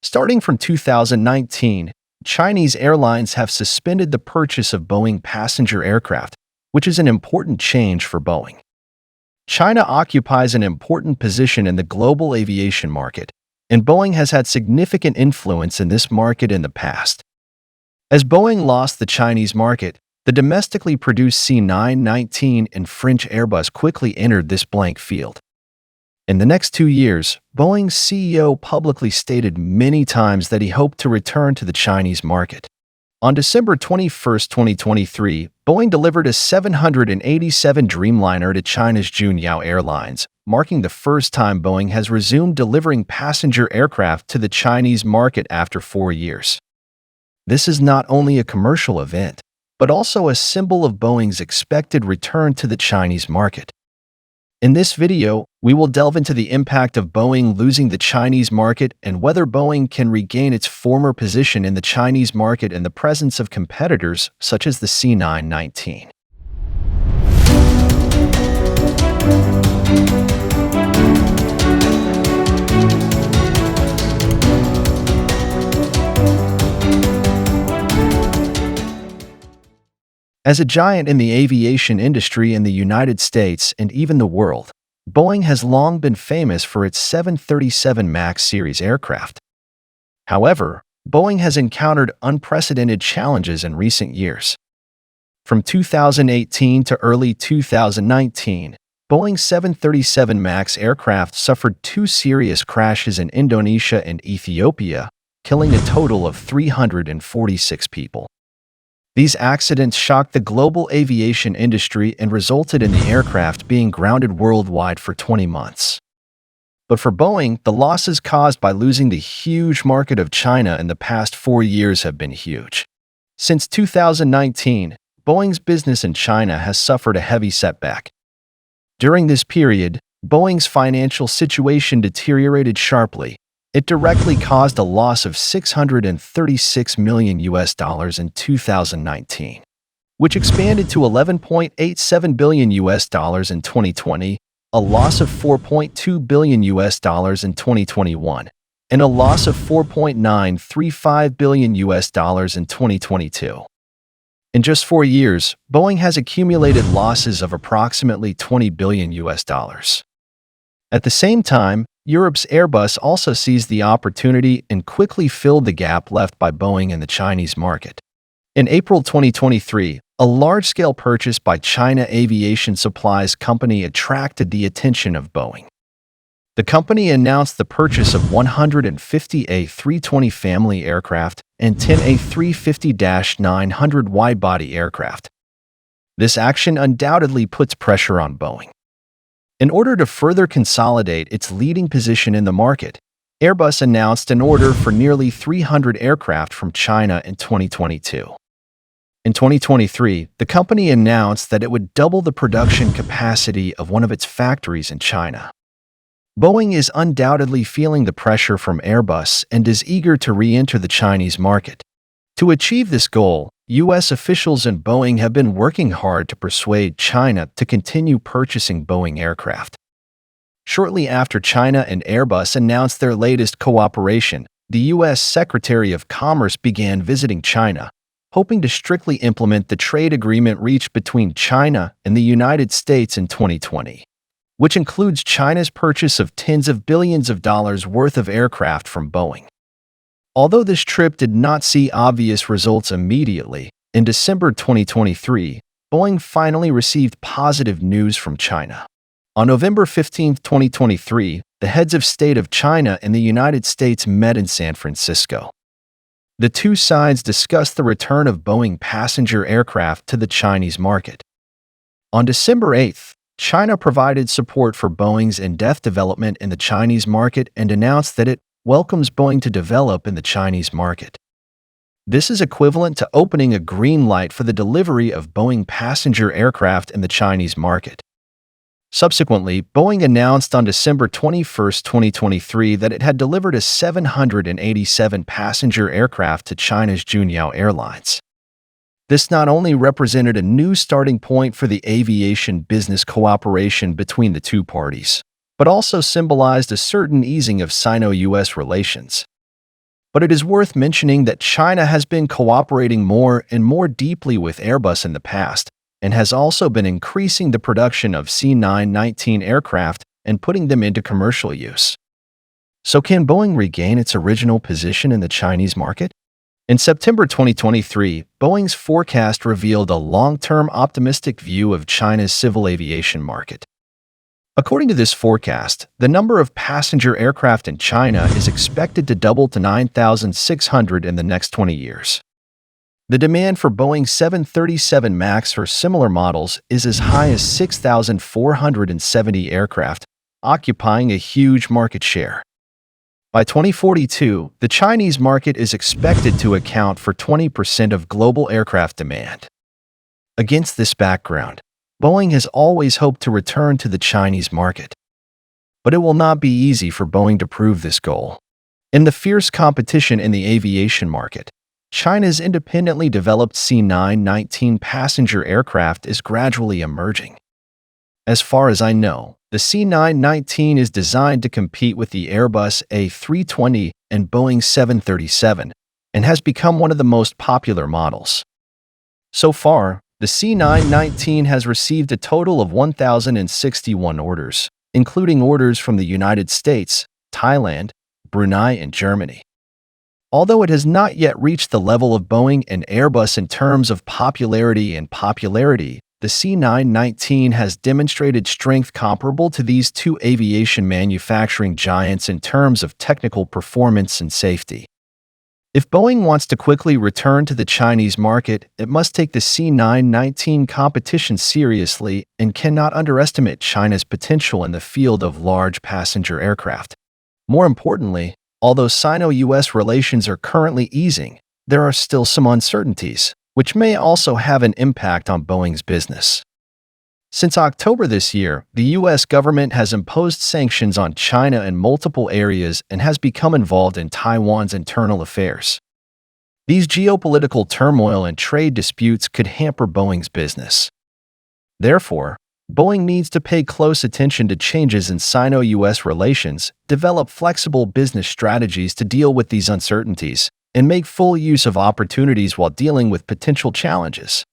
Starting from 2019, Chinese airlines have suspended the purchase of Boeing passenger aircraft, which is an important change for Boeing. China occupies an important position in the global aviation market, and Boeing has had significant influence in this market in the past. As Boeing lost the Chinese market, the domestically produced C919 and French Airbus quickly entered this blank field. In the next 2 years, Boeing's CEO publicly stated many times that he hoped to return to the Chinese market. On December 21, 2023, Boeing delivered a 787 Dreamliner to China's Juneyao Airlines, marking the first time Boeing has resumed delivering passenger aircraft to the Chinese market after 4 years. This is not only a commercial event, but also a symbol of Boeing's expected return to the Chinese market. In this video, we will delve into the impact of Boeing losing the Chinese market and whether Boeing can regain its former position in the Chinese market in the presence of competitors such as the C919. As a giant in the aviation industry in the United States and even the world, Boeing has long been famous for its 737 MAX series aircraft. However, Boeing has encountered unprecedented challenges in recent years. From 2018 to early 2019, Boeing's 737 MAX aircraft suffered 2 serious crashes in Indonesia and Ethiopia, killing a total of 346 people. These accidents shocked the global aviation industry and resulted in the aircraft being grounded worldwide for 20 months. But for Boeing, the losses caused by losing the huge market of China in the past 4 years have been huge. Since 2019, Boeing's business in China has suffered a heavy setback. During this period, Boeing's financial situation deteriorated sharply. It directly caused a loss of $636 million in 2019, which expanded to $11.87 billion in 2020, a loss of $4.2 billion in 2021, and a loss of $4.935 billion in 2022. In just 4 years, Boeing has accumulated losses of approximately $20 billion. At the same time, Europe's Airbus also seized the opportunity and quickly filled the gap left by Boeing in the Chinese market. In April 2023, a large-scale purchase by China Aviation Supplies Company attracted the attention of Boeing. The company announced the purchase of 150 A320 family aircraft and 10 A350-900 wide-body aircraft. This action undoubtedly puts pressure on Boeing. In order to further consolidate its leading position in the market, Airbus announced an order for nearly 300 aircraft from China in 2022. In 2023, the company announced that it would double the production capacity of one of its factories in China. Boeing is undoubtedly feeling the pressure from Airbus and is eager to re-enter the Chinese market. To achieve this goal, U.S. officials and Boeing have been working hard to persuade China to continue purchasing Boeing aircraft. Shortly after China and Airbus announced their latest cooperation, the U.S. Secretary of Commerce began visiting China, hoping to strictly implement the trade agreement reached between China and the United States in 2020, which includes China's purchase of tens of billions of dollars worth of aircraft from Boeing. Although this trip did not see obvious results immediately, in December 2023, Boeing finally received positive news from China. On November 15, 2023, the heads of state of China and the United States met in San Francisco. The two sides discussed the return of Boeing passenger aircraft to the Chinese market. On December 8, China provided support for Boeing's in-depth development in the Chinese market and announced that it welcomes Boeing to develop in the Chinese market. This is equivalent to opening a green light for the delivery of Boeing passenger aircraft in the Chinese market. Subsequently, Boeing announced on December 21, 2023 that it had delivered a 787 passenger aircraft to China's Juneyao Airlines. This not only represented a new starting point for the aviation business cooperation between the two parties, but also symbolized a certain easing of Sino-US relations. But it is worth mentioning that China has been cooperating more and more deeply with Airbus in the past and has also been increasing the production of C919 aircraft and putting them into commercial use. So can Boeing regain its original position in the Chinese market? In September 2023, Boeing's forecast revealed a long-term optimistic view of China's civil aviation market. According to this forecast, the number of passenger aircraft in China is expected to double to 9,600 in the next 20 years. The demand for Boeing 737 MAX or similar models is as high as 6,470 aircraft, occupying a huge market share. By 2042, the Chinese market is expected to account for 20% of global aircraft demand. Against this background, Boeing has always hoped to return to the Chinese market. But it will not be easy for Boeing to prove this goal. In the fierce competition in the aviation market, China's independently developed C919 passenger aircraft is gradually emerging. As far as I know, the C919 is designed to compete with the Airbus A320 and Boeing 737 and has become one of the most popular models. So far, the C919 has received a total of 1,061 orders, including orders from the United States, Thailand, Brunei, and Germany. Although it has not yet reached the level of Boeing and Airbus in terms of popularity, the C919 has demonstrated strength comparable to these two aviation manufacturing giants in terms of technical performance and safety. If Boeing wants to quickly return to the Chinese market, it must take the C919 competition seriously and cannot underestimate China's potential in the field of large passenger aircraft. More importantly, although Sino-US relations are currently easing, there are still some uncertainties, which may also have an impact on Boeing's business. Since October this year, the U.S. government has imposed sanctions on China in multiple areas and has become involved in Taiwan's internal affairs. These geopolitical turmoil and trade disputes could hamper Boeing's business. Therefore, Boeing needs to pay close attention to changes in Sino-US relations, develop flexible business strategies to deal with these uncertainties, and make full use of opportunities while dealing with potential challenges.